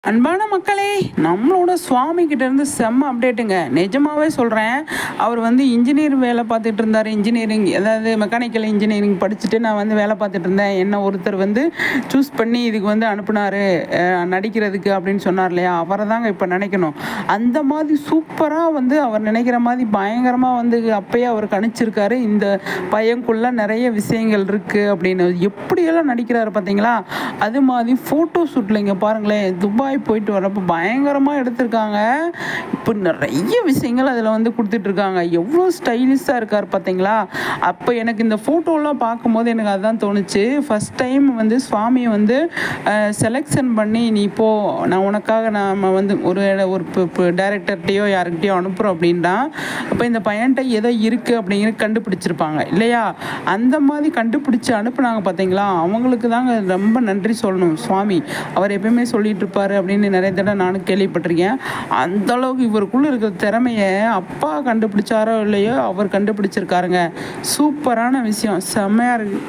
அன்பான மக்களே, நம்மளோட சுவாமி கிட்ட இருந்து செம்ம அப்டேட்டுங்க. நிஜமாவே சொல்கிறேன். அவர் வந்து இன்ஜினியர் வேலை பார்த்துட்டு இருந்தார். இன்ஜினியரிங், அதாவது மெக்கானிக்கல் இன்ஜினியரிங் படிச்சுட்டு நான் வந்து வேலை பார்த்துட்டு இருந்தேன். என்ன ஒருத்தர் வந்து சூஸ் பண்ணி இதுக்கு வந்து அனுப்புனார் நடிக்கிறதுக்கு அப்படின்னு சொன்னார் இல்லையா, அவரை தாங்க இப்போ நினைக்கணும். அந்த மாதிரி சூப்பராக வந்து அவர் நினைக்கிற மாதிரி பயங்கரமாக வந்து அப்பயே அவர் கணிச்சிருக்காரு. இந்த பையனுக்குள்ள நிறைய விஷயங்கள் இருக்குது அப்படின்னு. எப்படியெல்லாம் நடிக்கிறாரு பார்த்தீங்களா? அது மாதிரி ஃபோட்டோ ஷூட்டில் இங்கே பாருங்களேன், துபாய் போயிட்டு வரப்போ பயங்கரமாக எடுத்திருக்காங்க. இப்போ நிறைய விஷயங்கள் அதில் வந்து கொடுத்துட்ருக்காங்க. எவ்வளோ ஸ்டைலிஷாக இருக்கார் பார்த்தீங்களா? அப்போ எனக்கு இந்த ஃபோட்டோலாம் பார்க்கும்போது எனக்கு அதுதான் தோணுச்சு. ஃபஸ்ட் டைம் வந்து சுவாமியை வந்து செலெக்ஷன் பண்ணி நீ போ, நான் உனக்காக நம்ம வந்து ஒரு டைரக்டர்கிட்டையோ யாருக்கிட்டையோ அனுப்புகிறோம் அப்படின்னா, அப்போ இந்த பையன்கிட்ட ஏதோ இருக்குது அப்படிங்கிறது கண்டுபிடிச்சிருப்பாங்க இல்லையா? அந்த மாதிரி கண்டுபிடிச்சி அனுப்புனாங்க பார்த்தீங்களா? அவங்களுக்கு தாங்க ரொம்ப நன்றி சொல்லணும். சுவாமி அவர் எப்பயுமே சொல்லிட்டு இருப்பார் அப்படின்னு நிறைய தடவை நானும் கேள்விப்பட்டிருக்கேன். அந்தளவுக்கு இவருக்குள்ளே இருக்கிற திறமையை அப்பா கண்டுபிடிச்சாரோ இல்லையோ அவர் கண்டுபிடிச்சிருக்காருங்க. சூப்பரான விஷயம், செம்மையாக இருக்குது.